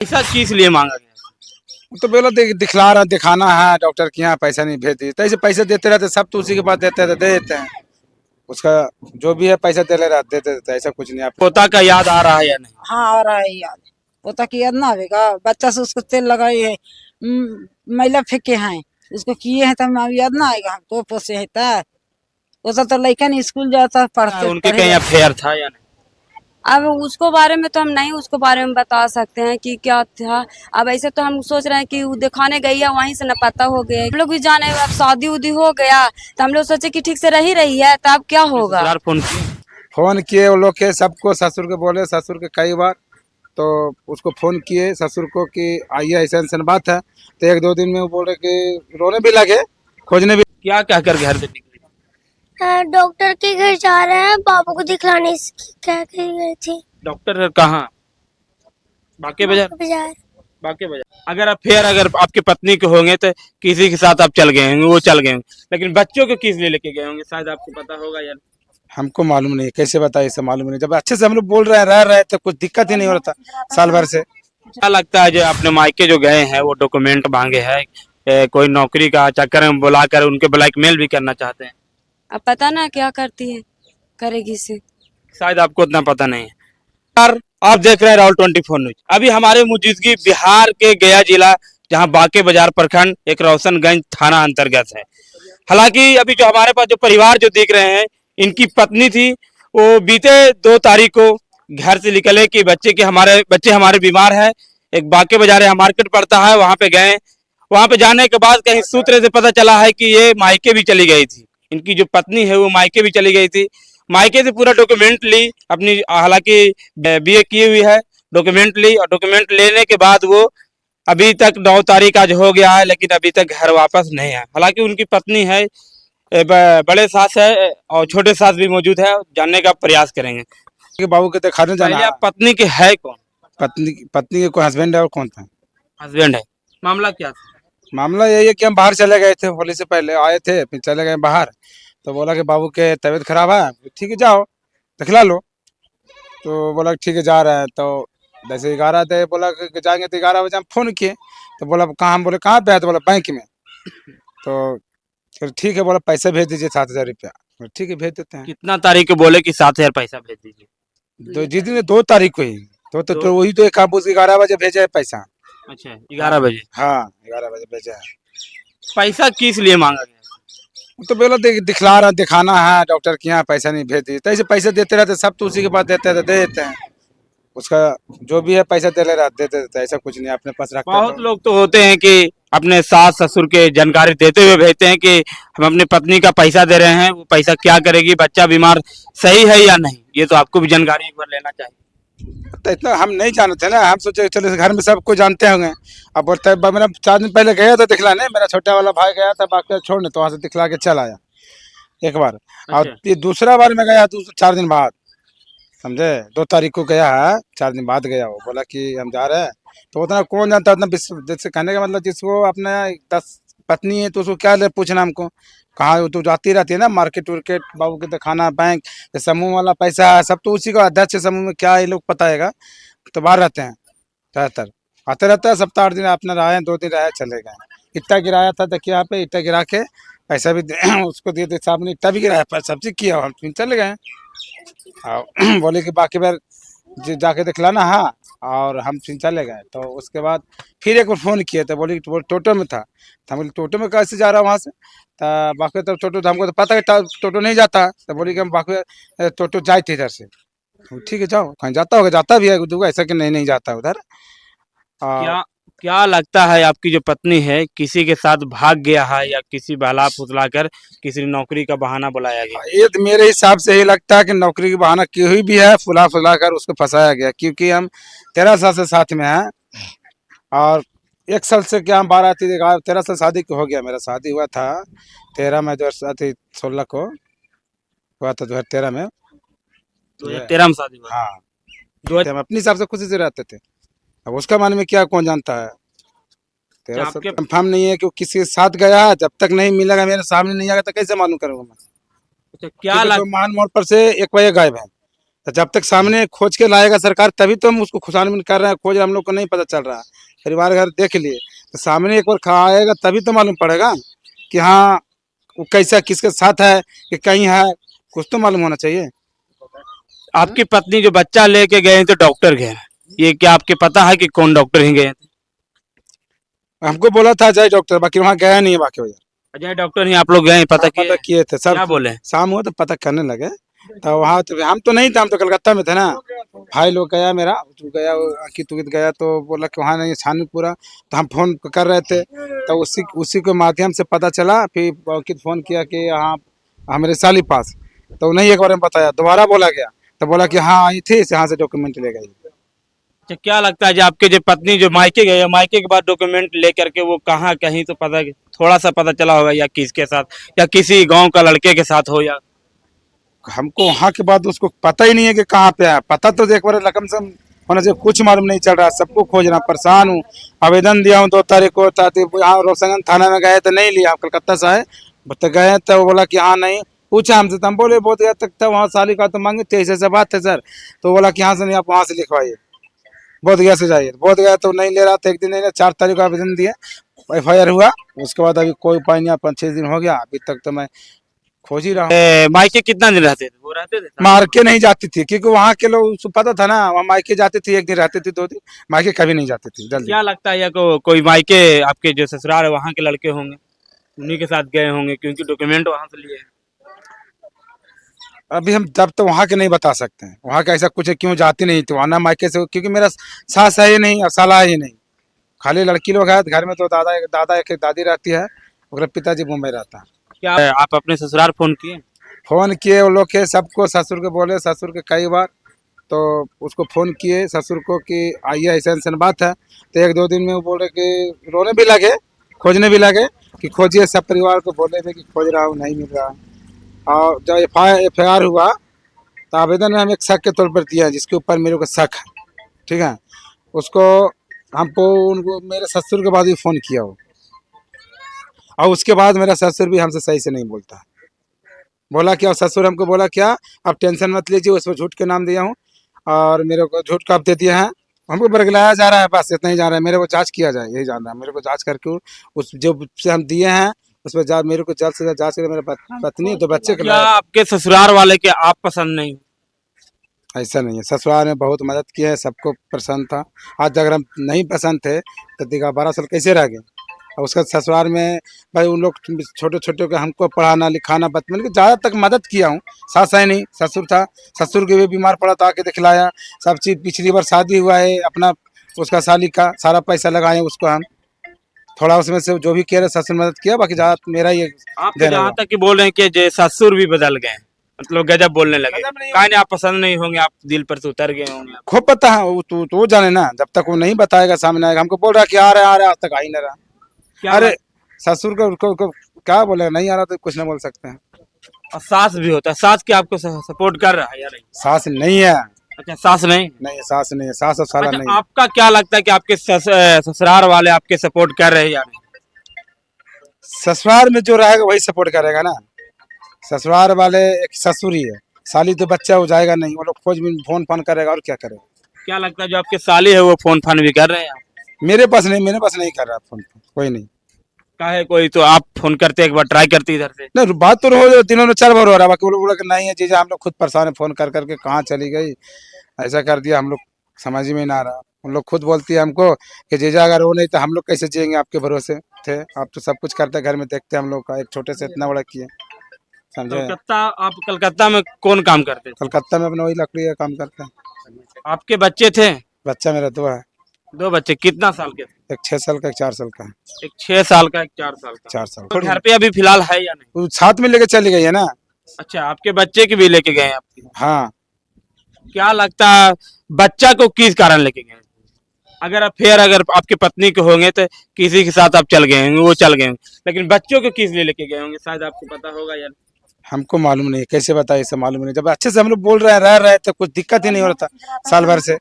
पैसा किस लिए मांगा गया? तो बोला दिखला रहा दिखाना है डॉक्टर के यहाँ पैसा नहीं भेज दिए, तो ऐसे पैसे देते रहते सब, तो उसी के पास देते रहते दे देते हैं। उसका जो भी है पैसा दे ले रहा देते देते, ऐसा कुछ नहीं। आप पोता का याद आ रहा है या नहीं? हाँ आ रहा है याद। पोता की याद ना आवेगा? बच्चा से उसको तेल लगाए है, मैला फेंके हैं, उसको किए हैं, तो हम याद ना आएगा हमको? पोसे है तो तो लड़का नहीं स्कूल जाता पढ़ते उनके कहीं अफेयर था या नहीं? अब उसको बारे में तो हम नहीं उसको बारे में बता सकते हैं कि क्या था। अब ऐसे तो हम सोच रहे हैं कि वो दिखाने गई है, वहीं से न पता हो गया। हम लोग भी जाने, अब शादी उदी हो गया तो हम लोग सोचे कि ठीक से रही रही है, तो अब क्या होगा। फोन किए वो लोग के सबको, ससुर के बोले, ससुर के कई बार, तो उसको फोन किए ससुर को कि आइए ऐसा ऐसा बात है, तो एक दो दिन में वो बोले कि रोने भी लगे, खोजने भी। क्या कहकर घर से निकली? डॉक्टर के घर जा रहे हैं, बाबू को दिखलाने क्या कही गई थी। डॉक्टर कहाँ? बाके बाजार? बाजार। बाके बाजार। अगर आपकी पत्नी के होंगे तो किसी के साथ आप चल गए होंगे, वो चल गए होंगे, लेकिन बच्चों को किस लिए लेके गए होंगे शायद आपको पता होगा यार। हमको मालूम नहीं, कैसे बताए, इसे मालूम नहीं। जब अच्छे से हम लोग बोल रहे हैं, रह रहे तो कुछ दिक्कत ही नहीं हो रहा था साल भर से। क्या लगता है जो अपने मायके जो गए हैं वो डॉक्यूमेंट मांगे हैं, कोई नौकरी का चक्कर में बुलाकर उनके ब्लैकमेल भी करना चाहते हैं? अब पता ना क्या करती है, करेगी से। शायद आपको उतना पता नहीं है। यार आप देख रहे हैं राहुल 24 न्यूज। अभी हमारे मौजूदगी बिहार के गया जिला, जहां बाके बाजार प्रखंड एक रोशनगंज थाना अंतर्गत है। हालांकि अभी जो हमारे पास जो परिवार जो देख रहे हैं, इनकी पत्नी थी, वो बीते 2 तारीख को घर से निकले कि हमारे बच्चे बीमार है। एक बाके बाजार मार्केट पड़ता है, वहां पे गए। वहां पे जाने के बाद कहीं सूत्र से पता चला है कि ये मायके भी चली गई थी। इनकी जो पत्नी है वो मायके भी चली गई थी। मायके से पूरा डॉक्यूमेंट ली अपनी, हालांकि बीए की हुई है, डॉक्यूमेंट ली, और डॉक्यूमेंट लेने के बाद वो अभी तक 9 तारीख आज हो गया है, लेकिन अभी तक घर वापस नहीं है। हालांकि उनकी पत्नी है, बड़े सास है और छोटे सास भी मौजूद है, जानने का प्रयास करेंगे। बाबू के दिखाने जाना। पत्नी के है कौन? पत्नी के कोई हस्बैंड है और कौन था? हस्बैंड है। मामला क्या था? मामला यही है कि हम बाहर चले गए थे, होली से पहले आए थे, फिर चले गए बाहर, तो बोला कि बाबू के तबीयत खराब है, ठीक है जाओ दिखला लो। तो बोला ठीक है जा रहे हैं। तो जैसे 11 थे, बोला कि जाएंगे, तो 11 बजे हम फोन किए, तो बोला कहाँ, हम बोले कहाँ पे है, तो बोला बैंक में। तो फिर ठीक है, बोला पैसे भेज दीजिए 7,000 रुपया। ठीक है भेज देते हैं। कितना तारीख को बोले कि 7,000 पैसा भेज दीजिए? तो जिस दिन 2 तारीख को ही, तो वही तो एक आप 11 बजे भेजा है पैसा। अच्छा 11 बजे? हाँ 11 बजे भेजा है। पैसा किस लिए मांगा गया? तो बोला दिखला रहा दिखाना है डॉक्टर के यहाँ पैसा नहीं भेज दिए, तो ऐसे पैसे देते रहते सब, तो उसी के पास देते रहते दे देते हैं। उसका जो भी है पैसा दे ले रहा देते देते, ऐसा कुछ नहीं अपने पास रखते। बहुत लोग तो होते हैं कि अपने सास ससुर के जानकारी देते हुए भेजते हैं कि हम अपनी पत्नी का पैसा दे रहे हैं, वो पैसा क्या करेगी, बच्चा बीमार, सही है या नहीं, ये तो आपको भी जानकारी एक बार लेना चाहिए। तो इतना हम नहीं जानते ना, हम सोचे चलो घर में सबको जानते होंगे। अब बोलते मैंने 4 दिन पहले गया था दिखलाने, मेरा छोटा वाला भाई गया था बाकी छोड़ने, तो वहाँ से दिखला के चल आया एक बार। और ये दूसरा बार में गया 4 दिन बाद, समझे, 2 तारीख को गया है, 4 दिन बाद गया। वो बोला कि हम जा रहे हैं, तो उतना कौन जानता, उतना जैसे कहने का मतलब जिसको अपने 10 पत्नी है तो उसको क्या ले पूछना हमको, कहाँ तो जाती रहती है ना मार्केट उर्केट, बाबू के दिखाना, बैंक, समूह वाला पैसा है सब तो उसी का अध्यक्ष समूह में, क्या ये लोग पता है। तो बाहर रहते हैं ज़्यादातर, आते रहता है, सप्ताह 8 दिन अपना रहे, 2 दिन रहे चले गए। इट्टा गिराया था देखिए यहाँ पे, इट्टा गिरा के पैसा भी उसको दिए थे, साहब ने इट्टा भी गिराया, पर सब चीज़ किया, हम फिर चले गए। बोले कि बाकी बार जाके दिखलाना, हाँ, और हम फिर चले गए। तो उसके बाद फिर एक बार फ़ोन किए थे, बोली वो टोटो में था, तो हम बोले टोटो में कैसे जा रहा हूँ वहाँ से, तो बाकी तो टोटो, हमको तो पता है टोटो नहीं जाता, तो बोली कि हम बाकी टोटो जाए थे इधर से। ठीक है जाओ, कहीं जाता होगा, जाता भी है दूंगा, ऐसा कि नहीं जाता उधर। क्या लगता है आपकी जो पत्नी है किसी के साथ भाग गया है, या किसी बहला फुसला कर किसी नौकरी का बहाना बुलाया गया? ये तो मेरे हिसाब से यही लगता है कि नौकरी की बहाना की हुई भी है, फुला फुला कर उसको फंसाया गया, क्योंकि हम 13 साल से साथ में हैं, और 1 साल से क्या हम 13 साल शादी को हो गया। मेरा शादी हुआ था 13 में, 2016 को हुआ था, 2013 में। 2013 में शादी हुआ? हाँ, हम अपने हिसाब से खुशी से रहते थे, अब उसका मन में क्या कौन जानता है। 13 साल कंफर्म नहीं है कि वो किसी के साथ गया, जब तक नहीं मिलेगा, मेरे सामने नहीं आएगा, तो कैसे मालूम करूंगा मैं। क्या मान मोड़ पर से 1 बजे गायब है, तो जब तक सामने खोज के लाएगा सरकार तभी तो हम उसको खुशानबीन कर रहे हैं। खोज हम लोग को नहीं पता चल रहा है, परिवार घर देख लिए तो सामने एक बार आएगा तभी तो मालूम पड़ेगा कि हाँ वो कैसा किसके साथ है कि कहीं है, कुछ तो मालूम होना चाहिए। आपकी पत्नी जो बच्चा लेके गए तो डॉक्टर गए, ये क्या आपके पता है कि कौन डॉक्टर ही गए थे? हमको बोला था जय डॉक्टर, बाकी वहाँ गया नहीं है। बाकी भैया अजय डॉक्टर ही आप लोग गए, पता पता किए? किए थे सब। क्या बोले? शाम हुआ तो पता करने लगे, तो वहाँ तो हम तो नहीं थे, हम तो कलकत्ता में थे ना। भाई लोग गया मेरा, तो गया अंकित उकित गया तो बोला कि वहाँ नहीं छानबीन पूरा। तो हम फोन कर रहे थे तो उसी के माध्यम से पता चला। फिर अंकित फोन किया कि हाँ हमारे साली पास, तो नहीं एक बार में बताया, दोबारा बोला गया तो बोला कि हाँ आई थी, यहाँ से डॉक्यूमेंट ले गई। अच्छा, क्या लगता है जो आपके जो पत्नी जो मायके गए, मायके के बाद डॉक्यूमेंट लेकर के वो कहाँ कहीं तो पता थोड़ा सा पता चला होगा, या किसके साथ, या किसी गांव का लड़के के साथ हो, या हमको वहाँ के बाद उसको पता ही नहीं है कि कहाँ पे है। पता तो एक बार रकम से होना चाहिए, कुछ मालूम नहीं चल रहा, सबको खोज रहा, परेशान हूँ। आवेदन दिया हूँ 2 तारीख को, यहाँ रोशनगंज थाना में गए तो नहीं लिया, कलकत्ता से आए तो गए तो वो बोला कि हाँ नहीं, पूछा हमसे तो हम बोले बहुत गया तक था वहाँ साली का तो मांगे थे, ऐसे बात है सर। तो बोला कि यहाँ से नहीं, आप वहाँ से लिखवाइए, बोध गया से जाइए। बोध गया तो नहीं ले रहा था, एक दिन नहीं, 4 तारीख को आवेदन दिया, FIR हुआ। उसके बाद अभी कोई उपाय नहीं, 5-6 दिन हो गया, अभी तक तो मैं खोज ही रहा हूँ। मायके कितना दिन रहते थे? वो रहते थे मार के नहीं जाती थी क्योंकि वहाँ के लोग उसको पता था ना, वहाँ मायके जाती थी, 1 दिन रहती थी, 2 दिन, मायके कभी नहीं जाती थी जल्दी। क्या लगता है या कोई मायके आपके जो ससुराल है वहाँ के लड़के होंगे, उन्हीं के साथ गए होंगे क्योंकि डॉक्यूमेंट वहां से लिए हैं। अभी हम जब तो वहाँ के नहीं बता सकते हैं, वहाँ का ऐसा कुछ है, क्यों जाती नहीं थी वहाँ ना मायके से, क्योंकि मेरा सास है ही नहीं और साला है ही नहीं, खाली लड़की लोग है घर में। तो दादा एक दादी रहती है, और पिताजी मुंबई रहता है। क्या आप अपने ससुराल फोन किए? फोन किए वो लोग के सबको, ससुर के बोले, ससुर के कई बार, तो उसको फोन किए ससुर को कि आइए ऐसा ऐसा बात है। तो 1-2 दिन में वो बोले कि रोने भी लगे, खोजने भी लगे कि खोजिए, सब परिवार को बोले थे कि खोज रहा हूँ, नहीं मिल रहा है। और जब FIR हुआ तो आवेदन में हम एक शक के तौर पर दिया, जिसके ऊपर मेरे को शक है, ठीक है। उसको हमको उनको मेरे ससुर के बाद भी फ़ोन किया वो, और उसके बाद मेरा ससुर भी हमसे सही से नहीं बोलता। बोला क्या, ससुर हमको बोला क्या, आप टेंशन मत लीजिए, उसमें झूठ के नाम दिया हूँ और मेरे को झूठ का आप दे दिया है, हमको बरगलाया जा रहा है, बस इतना ही जा रहा है। मेरे को जांच किया जाए, यही जान रहा है, मेरे को जांच करके उस जो से हम दिए हैं उसमें मेरे को जल्द से जल्द जांच करके मेरे पत्नी 2 बच्चे के क्या लायक। आपके ससुराल वाले के आप पसंद नहीं? ऐसा नहीं है, ससुराल में बहुत मदद की है, सबको पसंद था। आज अगर हम नहीं पसंद थे तो 12 साल कैसे रह गए। और उसका ससुराल में भाई उन लोग छोटे छोटे को हमको पढ़ाना लिखाना, मैंने ज़्यादा तक मदद किया हूँ। सास है नहीं, ससुर था, ससुर के भी बीमार पड़ा था, आके दिखलाया, सब चीज़। पिछली बार शादी हुआ है अपना, उसका साली का सारा पैसा लगाए उसको हम, थोड़ा उसमें से जो भी कह रहे ससुर मदद किया, बाकी ज़्यादा मेरा ये आप देना जहाँ हुआ। तक कि बोल रहे हैं कि जे ससुर भी बदल गए, मतलब गजब बोलने लगे, गजब नहीं कहा नहीं आप पसंद नहीं होंगे, आप दिल पर से उतर गए होंगे। खूब पता है वो, तो वो जाने ना, जब तक वो नहीं बताएगा सामने आएगा। हमको बोल रहा कि आ रहा आज तक आ ही नहीं रहा। क्या अरे ससुर को उसको क्या बोलेगा, नहीं आ रहा तो कुछ नहीं बोल सकते हैं। और सास भी होता है, सास क्या आपको सपोर्ट कर रहा है या नहीं? सास नहीं है, अच्छा, सास नहीं? नहीं सास नहीं है, सास और साला अच्छा, नहीं है। आपका क्या लगता है कि आपके ससुराल वाले आपके सपोर्ट कर रहे हैं या नहीं? ससुराल में जो रहेगा वही सपोर्ट करेगा ना, ससुराल वाले एक ससुर ही है, साली तो बच्चा हो जाएगा नहीं, वो लोग खोज में फोन फान करेगा और क्या करेगा। क्या लगता है जो आपके साली है वो फोन फान भी कर रहे हैं? मेरे पास नहीं कर रहा फोन, कोई नहीं। काहे, कोई तो आप फोन करते एक बार ट्राई करती इधर से। नहीं बात तो रोज दिनों में 4 बार हो रहा है, बाकी वो लोग बोला कि नहीं है जीजा, हम लोग खुद परेशान है, फोन कर करके कहाँ चली गई, ऐसा कर दिया, हम लोग समझ में ना आ रहा। उन लोग खुद बोलती है हमको कि जीजा अगर वो नहीं तो हम लोग कैसे जिएंगे, आपके भरोसे थे, आप तो सब कुछ करते घर में, देखते हम लोग का, एक छोटे से इतना बड़ा किए, समझे। कलकत्ता, आप कलकत्ता में कौन काम करते थे? कलकत्ता में अपना वही लकड़ी का काम करते हैं। आपके बच्चे थे? बच्चा मेरा 2 है, 2 बच्चे, कितना साल के थे? एक 6 साल का, एक 4 साल का है। एक 6 साल का, एक 4 साल का। 4 साल तो घर पे अभी फिलहाल है या नहीं? वो साथ में लेके चली गई है ना। अच्छा, आपके बच्चे की भी लेके गए हैं आपकी? हाँ, क्या लगता है बच्चा को किस कारण लेके गए? अगर आपकी पत्नी के होंगे तो किसी के साथ आप चल गए होंगे, वो चल गए होंगे, लेकिन बच्चों को किस लिए लेके गए होंगे, शायद आपको पता होगा या नहीं? हमको मालूम नहीं, कैसे बताए, इसे मालूम नहीं। जब अच्छे से हम लोग बोल रहे हैं, रह रहे तो कुछ दिक्कत ही नहीं हो रहा था साल भर से।